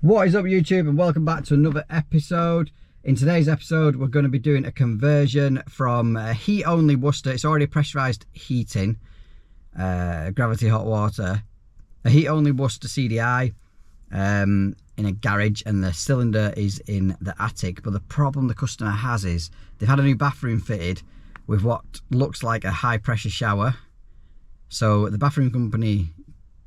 What is up, YouTube, and welcome back to another episode. In today's episode we're going to be doing a conversion from heat only Worcester. It's already pressurized heating, gravity hot water, a heat only Worcester CDI in a garage, and the cylinder is in the attic. But the problem the customer has is they've had a new bathroom fitted with what looks like a high pressure shower. So the bathroom company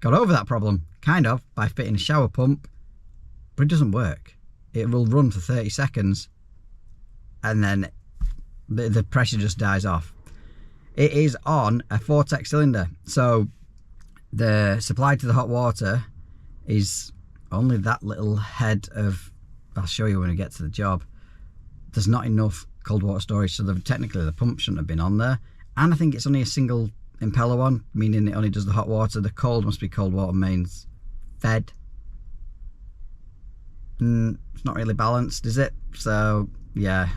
got over that problem kind of by fitting a shower pump, but it doesn't work. It will run for 30 seconds and then the pressure just dies off. It is on a Vortex cylinder, so the supply to the hot water is only that little head of, I'll show you when we get to the job. There's not enough cold water storage, so technically the pump shouldn't have been on there. And I think it's only a single impeller one, meaning it only does the hot water. The cold must be cold water mains fed. It's not really balanced, is it? So yeah,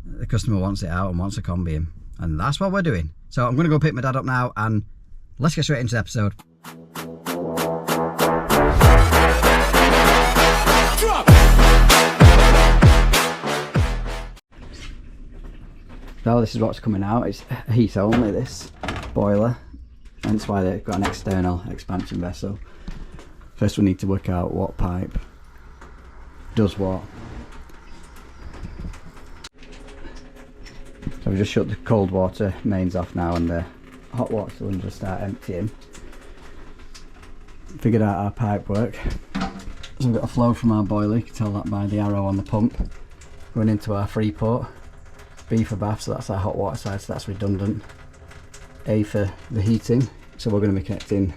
the customer wants it out and wants a combi in, and that's what we're doing. So I'm going to go pick my dad up now, and let's get straight into the episode. So this is what's coming out. It's heat only, this boiler, and that's why they've got an external expansion vessel. First we need to work out what pipe does what. So we just shut the cold water mains off now, and the hot water cylinder will start emptying. Figured out our pipe work. So we've got a flow from our boiler, you can tell that by the arrow on the pump, going into our free port. B for bath, so that's our hot water side, so that's redundant. A for the heating, so we're going to be connecting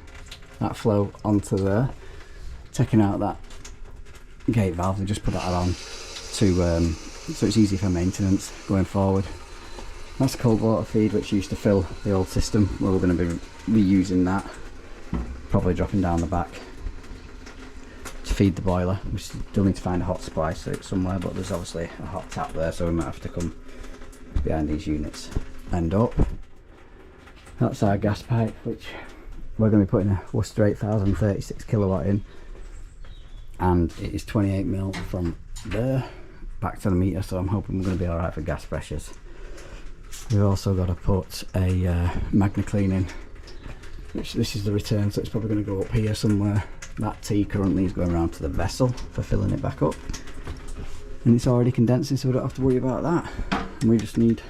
that flow onto there, taking out that gate valve and just put that on to so it's easy for maintenance going forward. That's cold water feed, which used to fill the old system. Well, we're going to be reusing that, probably dropping down the back to feed the boiler. We still need to find a hot supply somewhere, but there's obviously a hot tap there, so we might have to come behind these units and up. That's our gas pipe, which we're going to be putting a Worcester 8000 36 kilowatt in, and it is 28 mil from there back to the meter, so I'm hoping we're going to be alright for gas pressures. We've also got to put a Magna clean in, which this is the return, so it's probably going to go up here somewhere. That T currently is going around to the vessel for filling it back up, and it's already condensing, so we don't have to worry about that. And we just need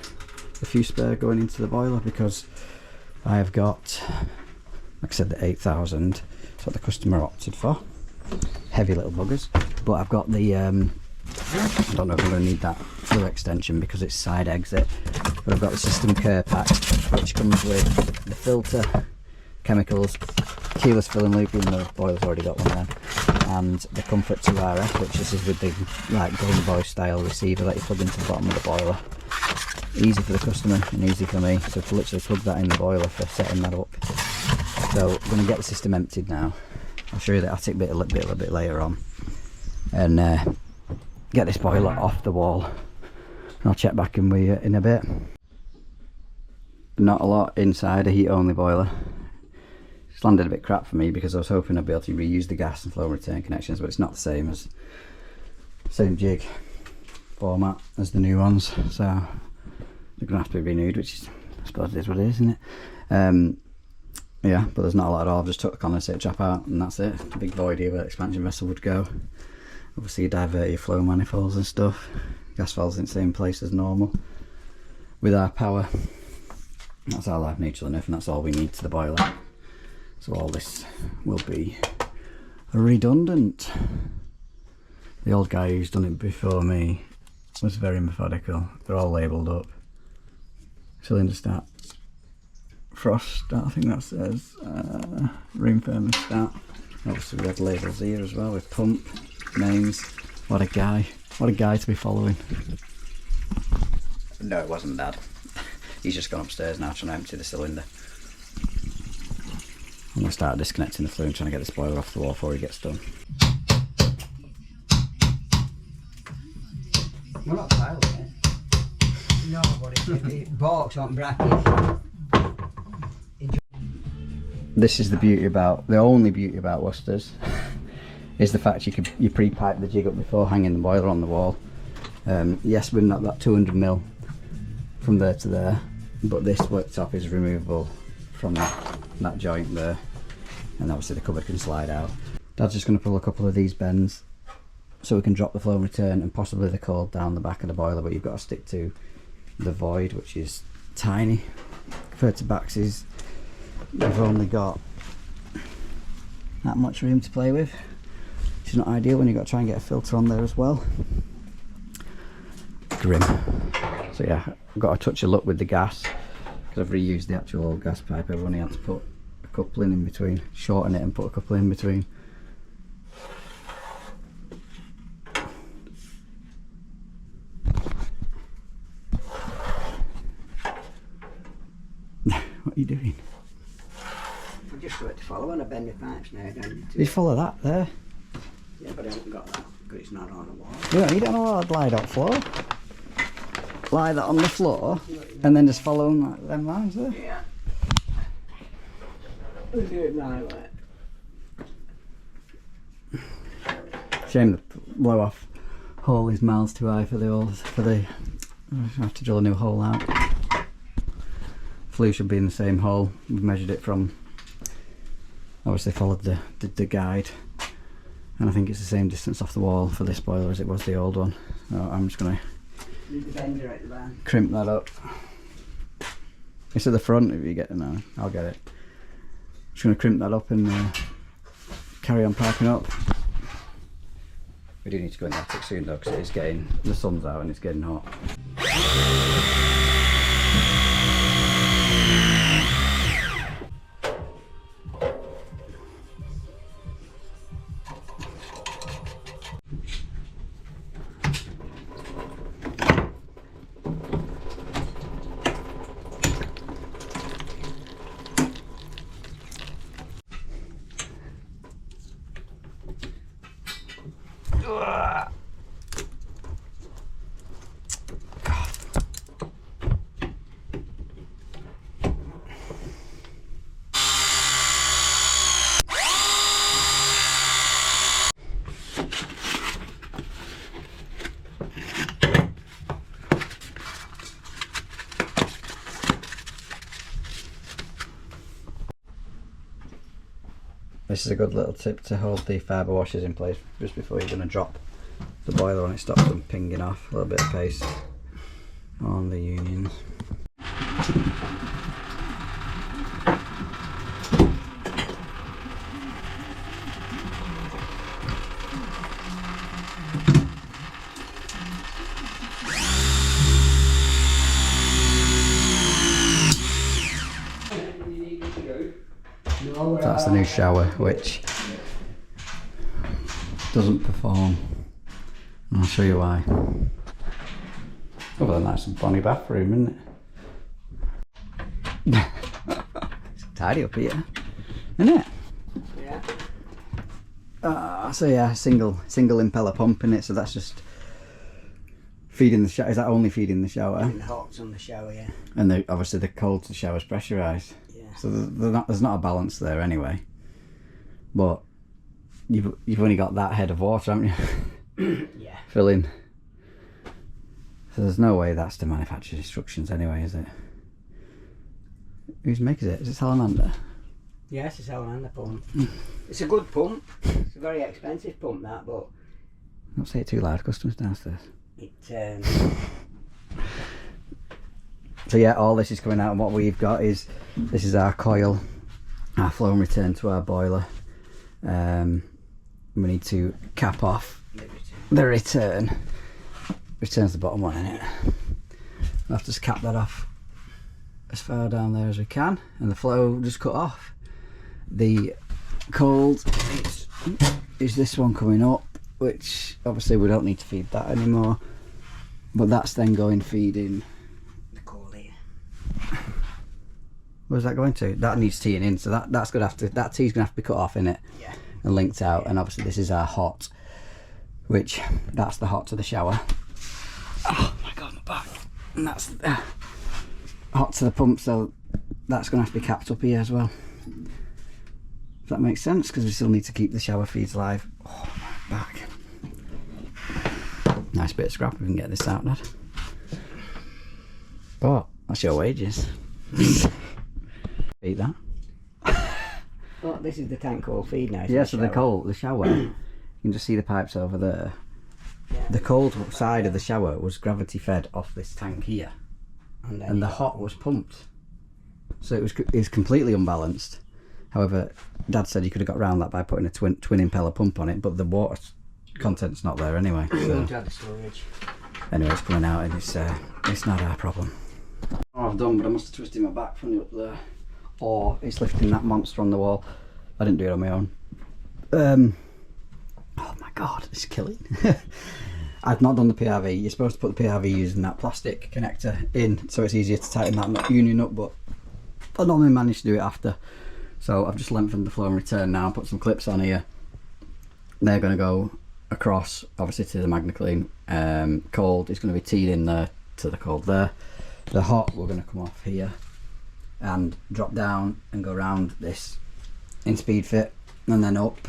a few spare going into the boiler, because I have got, like I said, the 8000, that's what the customer opted for. Heavy little buggers, but I've got the I don't know if I'm going to need that Flue extension because it's side exit, but I've got the system care pack, which comes with the filter, chemicals, keyless filling loop, even though the boiler's already got one there, and the comfort 2RF, which this is with the like Golden Boy style receiver that you plug into the bottom of the boiler. Easy for the customer and easy for me, so to literally plug that in the boiler for setting that up. So I'm going to get the system emptied now. I'll show you the attic bit a little bit later on, and get this boiler off the wall, and I'll check back in with you in a bit. Not a lot inside a heat only boiler. It's landed a bit crap for me because I was hoping I'd be able to reuse the gas and flow return connections, but it's not the same jig format as the new ones, so they're going to have to be renewed, which is, I suppose it is what it is, isn't it? Yeah, but there's not a lot at all. I've just took the condensate trap out and that's it. A big void here where the expansion vessel would go. Obviously you divert your flow manifolds and stuff. Gas valves in the same place as normal. With our power, that's our live neutral enough, and that's all we need to the boiler. So all this will be redundant. The old guy who's done it before me was very methodical. They're all labelled up. Cylinder start, frost start, I think that says room thermostat. Obviously we had labels here as well with pump, names. What a guy to be following. No, it wasn't Dad. He's just gone upstairs now trying to empty the cylinder. I'm going to start disconnecting the flue and trying to get this boiler off the wall before he gets done. We're not tiling it. No, but it balks on brackets. This is the beauty about, the only beauty about Worcesters. is the fact you pre-pipe the jig up before hanging the boiler on the wall. Yes, we've not that 200mm from there to there, but this worktop is removable from that joint there, and obviously the cupboard can slide out. Dad's just going to pull a couple of these bends so we can drop the flow and return and possibly the cord down the back of the boiler, but you've got to stick to the void, which is tiny compared to Bax's. We've only got that much room to play with, which is not ideal when you've got to try and get a filter on there as well. Grim. So yeah, I've got a touch of luck with the gas because I've reused the actual old gas pipe. I've only had to put a coupling in between, shorten it and put a coupling in between. What are you doing? I just got to follow when I bend my pipes now. Don't You follow that there. Yeah, but I haven't got that because it's not on the wall. You don't need it on a lie dot floor. Lie that on the floor and then just follow them lines there. Yeah. We'll do it right way. Shame the blow off hole is miles too high for the holes. I have to drill a new hole out. Flue should be in the same hole. We've measured it from, obviously followed the guide, and I think it's the same distance off the wall for this boiler as it was the old one. So I'm just going to crimp that up. It's at the front if you get it now. I'll get it. Just going to crimp that up and carry on piping up. We do need to go in the attic soon though, because it is getting, the sun's out and it's getting hot. This is a good little tip to hold the fibre washers in place just before you're going to drop the boiler on it, stops them pinging off. A little bit of paste on the unions. That's the new shower, which doesn't perform, and I'll show you why. Oh, well, nice and bonny bathroom, isn't it? It's tidy up here, isn't it? Yeah. So yeah, single impeller pump in it, so that's just feeding the shower. Is that only feeding the shower? And the hot's on the shower, yeah. And obviously the cold to the shower's pressurised. So there's not a balance there anyway, but you've only got that head of water, haven't you? Yeah. Filling. So there's no way that's the manufacturer's instructions anyway, is it? Who's making it? Is it Salamander? Yeah, it's a Salamander pump. It's a good pump. It's a very expensive pump, that, but Don't say it too loud, customers downstairs. So yeah, all this is coming out, and what we've got is, this is our coil, our flow and return to our boiler. We need to cap off the return. Return's the bottom one, isn't it? We'll have to just cap that off as far down there as we can, and the flow just cut off. The cold is this one coming up, which obviously we don't need to feed that anymore, but that's then going feeding. Where's that going to? That needs teeing in, so that's gonna have to, that tee's gonna have to be cut off in it, yeah, and linked out. And obviously this is our hot, which that's the hot to the shower. Oh my god, my back. And that's hot to the pump, so that's gonna have to be capped up here as well. If that makes sense, because we still need to keep the shower feeds live. Oh, my back. Nice bit of scrap if we can get this out, Dad. But that's your wages. Eat that. Oh, this is the tank cold feed now. Yeah, so the shower, you can just see the pipes over there. Yeah. The cold side of the shower was gravity fed off this tank here, and the hot was pumped. So it was completely unbalanced. However, Dad said you could have got around that by putting a twin impeller pump on it, but the water content's not there anyway. So. Storage. Anyway, it's coming out and it's not our problem. Oh, I've done, but I must have twisted my back from up there. Or it's lifting that monster on the wall. I didn't do it on my own. Oh my god, it's killing. I've not done the PRV. You're supposed to put the PRV using that plastic connector in, so it's easier to tighten that union up, but I normally manage to do it after. So I've just lengthened the flow and return now, put some clips on here. They're going to go across, obviously, to the MagnaClean. Cold is going to be teed in there to the cold there. The hot, we're going to come off here and drop down and go around this in speed fit and then up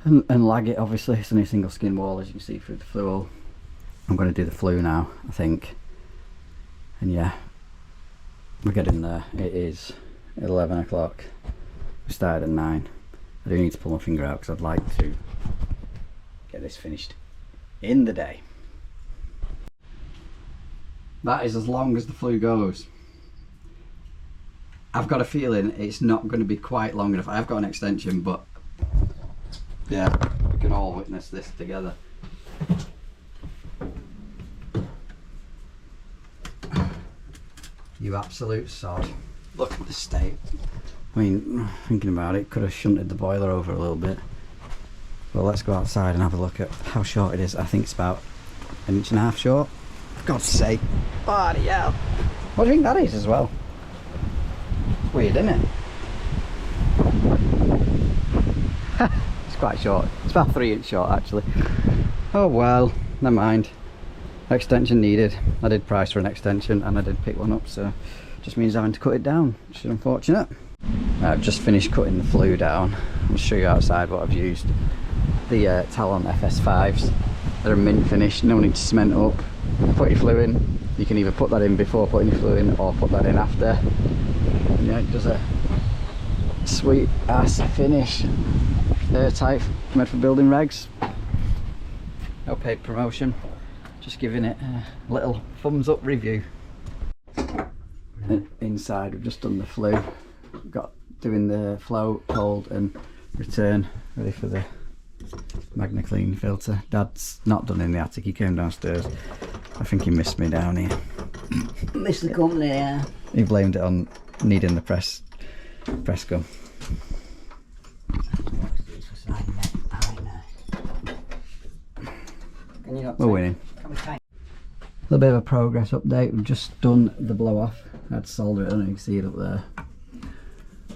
and lag it. Obviously it's only a single skin wall, as you can see through the flue hole. I'm going to do the flue now, I think, and yeah, we're getting there. It is 11 o'clock. We started at 9. I do need to pull my finger out because I'd like to get this finished in the day. That is as long as the flue goes. I've got a feeling it's not going to be quite long enough. I've got an extension, but yeah, we can all witness this together. You absolute sod. Look at the state. I mean, thinking about it, could have shunted the boiler over a little bit. Well, let's go outside and have a look at how short it is. I think it's about 1.5 inches short. For God's sake. Bloody hell. What do you think that is as well? Weird, isn't it? It's quite short. It's about 3 inches short, actually. Oh well, never mind. Extension needed. I did price for an extension and I did pick one up, so just means having to cut it down, which is unfortunate. I've just finished cutting the flue down. I'll show you outside what I've used. The Talon FS5s. They're a mint finish, no need to cement up. Put your flue in. You can either put that in before putting your flue in or put that in after. Yeah, it does a sweet ass finish. Airtight, made for building regs. No paid promotion, just giving it a little thumbs up review. Inside we've just done the flue, got doing the flow, cold and return, ready for the MagnaClean filter. Dad's not done in the attic, he came downstairs. I think he missed me down here. Missed the company, yeah. He blamed it on needing the press gun. We're winning. A little bit of a progress update. We've just done the blow off. I had to solder it on, you can see it up there.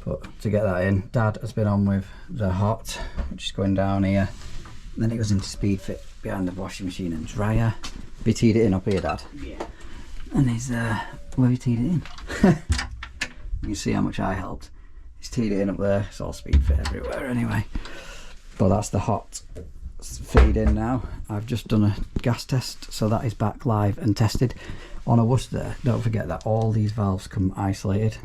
But to get that in, Dad has been on with the hot, which is going down here. And then it goes into speed fit behind the washing machine and dryer. Have you teed it in up here, Dad? Yeah. And he's where have you teed it in? You can see how much I helped. He's teed it in up there. It's all speed fit everywhere anyway. But that's the hot feed in now. I've just done a gas test, so that is back live and tested. On a Worcester, don't forget that all these valves come isolated.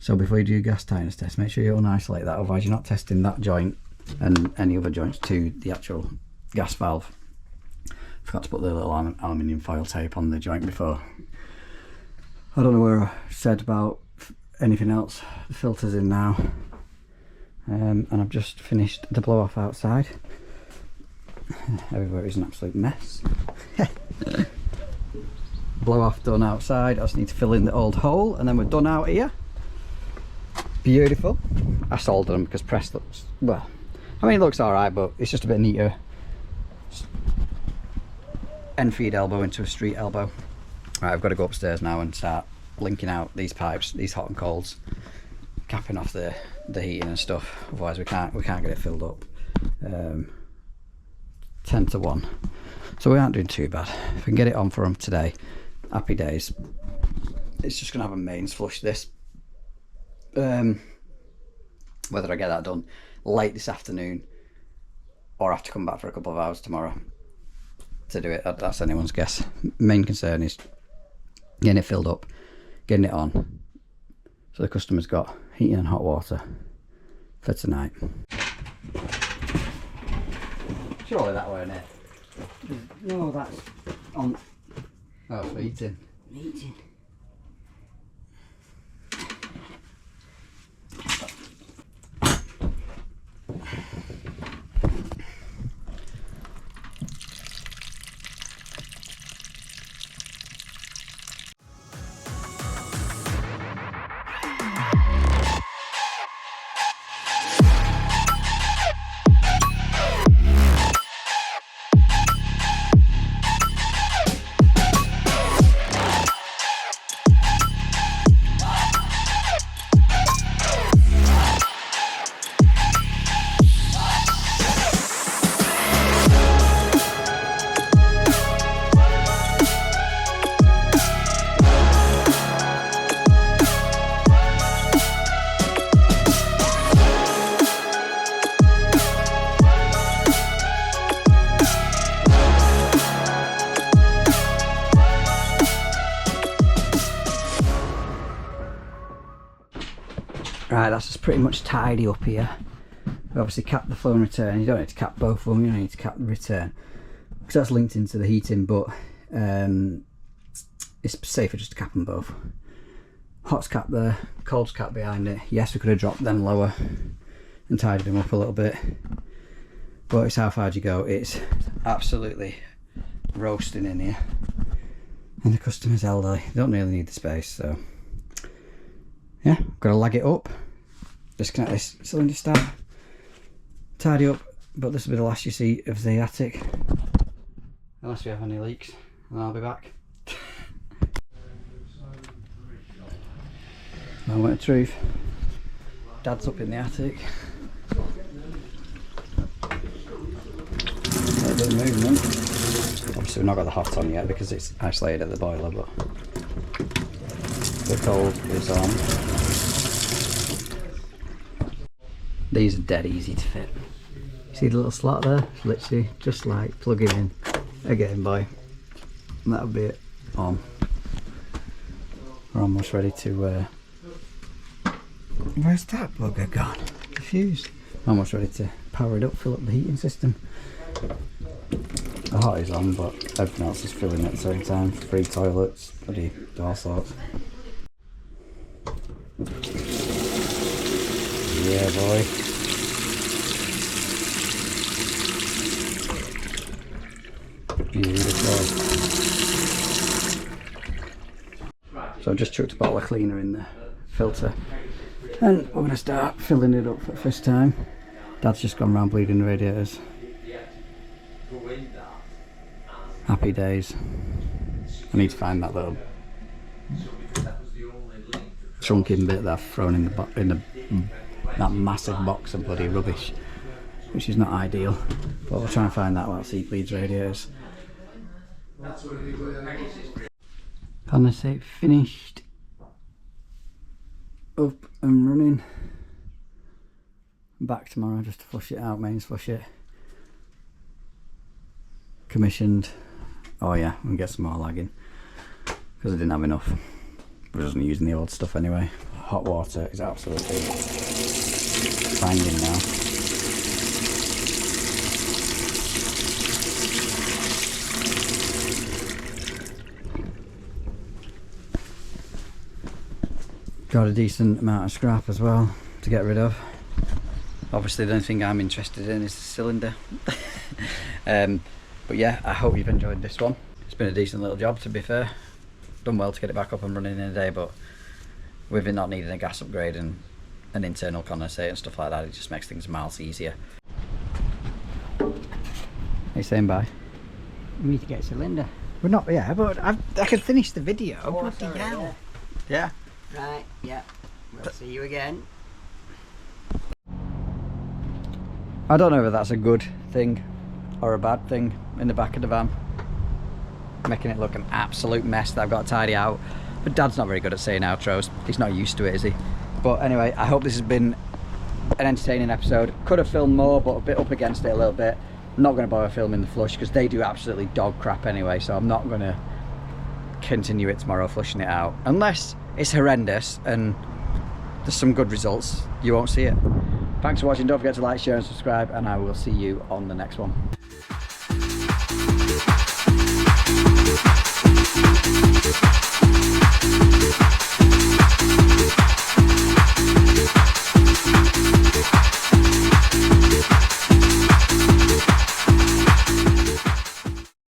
So before you do your gas tightness test, make sure you unisolate that, otherwise you're not testing that joint and any other joints to the actual gas valve. Forgot to put the little aluminium foil tape on the joint before. I don't know where I said about anything else. The filter's in now. And I've just finished the blow off outside. Everywhere is an absolute mess. Blow off done outside. I just need to fill in the old hole and then we're done out here. Beautiful. I soldered them because press looks, well, I mean it looks alright, but it's just a bit neater. End feed elbow into a street elbow. Right, I've got to go upstairs now and start linking out these pipes, these hot and colds, capping off the heating and stuff. Otherwise we can't get it filled up. 10 to 1. So we aren't doing too bad. If we can get it on for them today, happy days. It's just gonna have a mains flush this. Whether I get that done late this afternoon or have to come back for a couple of hours tomorrow to do it, that's anyone's guess. Main concern is getting it filled up, getting it on, so the customer's got heating and hot water for tonight. Surely that way, isn't it? No, that's on Oh, for heating. heating. Right, that's just pretty much tidy up here. We obviously cap the flow and return. You don't need to cap both of them, you don't need to cap the return, because that's linked into the heating, but it's safer just to cap them both. Hot's cap there, cold's cap behind it. Yes, we could have dropped them lower and tidied them up a little bit, but it's how far do you go. It's absolutely roasting in here, and the customer's elderly, they don't really need the space, so yeah, got to lag it up, disconnect this cylinder stab, tidy up, but this will be the last you see of the attic, unless we have any leaks, and I'll be back. Moment of truth. Dad's up in the attic. A little bit of movement. Obviously we've not got the hot on yet because it's isolated at the boiler, but the cold is on. These are dead easy to fit. See the little slot there? It's literally just like plug it in a Game Boy, and that'll be it on. We're almost ready to where's that bugger gone? The fuse. Almost ready to power it up, fill up the heating system. The hot is on, but everything else is filling at the same time. Free toilets, bloody all sorts. Yeah, boy. Beautiful. So I've just chucked a bottle of cleaner in the filter, and we're going to start filling it up for the first time. Dad's just gone round bleeding the radiators. Happy days. I need to find that little trunking bit that I've thrown in that massive box of bloody rubbish, which is not ideal, but we'll try and find that whilst he bleeds radiators. Condensate finished, up and running. Back tomorrow just to flush it out, mains flush it. Commissioned. Oh yeah, and get some more lagging because I didn't have enough. We're just using the old stuff anyway. Hot water is absolutely banging now. Got a decent amount of scrap as well to get rid of. Obviously the only thing I'm interested in is the cylinder. But yeah, I hope you've enjoyed this one. It's been a decent little job, to be fair. Done well to get it back up and running in a day, but with it not needing a gas upgrade and an internal condensate and stuff like that, it just makes things miles easier. Are you saying bye? We need to get a cylinder. We're not, yeah, but I can finish the video. Oh, Bloody sorry, hell. Yeah. Right, yeah. We'll see you again. I don't know if that's a good thing or a bad thing in the back of the van, making it look an absolute mess that I've got to tidy out. But Dad's not very good at saying outros. He's not used to it, is he? But anyway, I hope this has been an entertaining episode. Could have filmed more, but a bit up against it a little bit. I'm not going to bother filming the flush because they do absolutely dog crap anyway, so I'm not going to continue it tomorrow flushing it out. Unless it's horrendous and there's some good results, you won't see it. Thanks for watching. Don't forget to like, share and subscribe, and I will see you on the next one.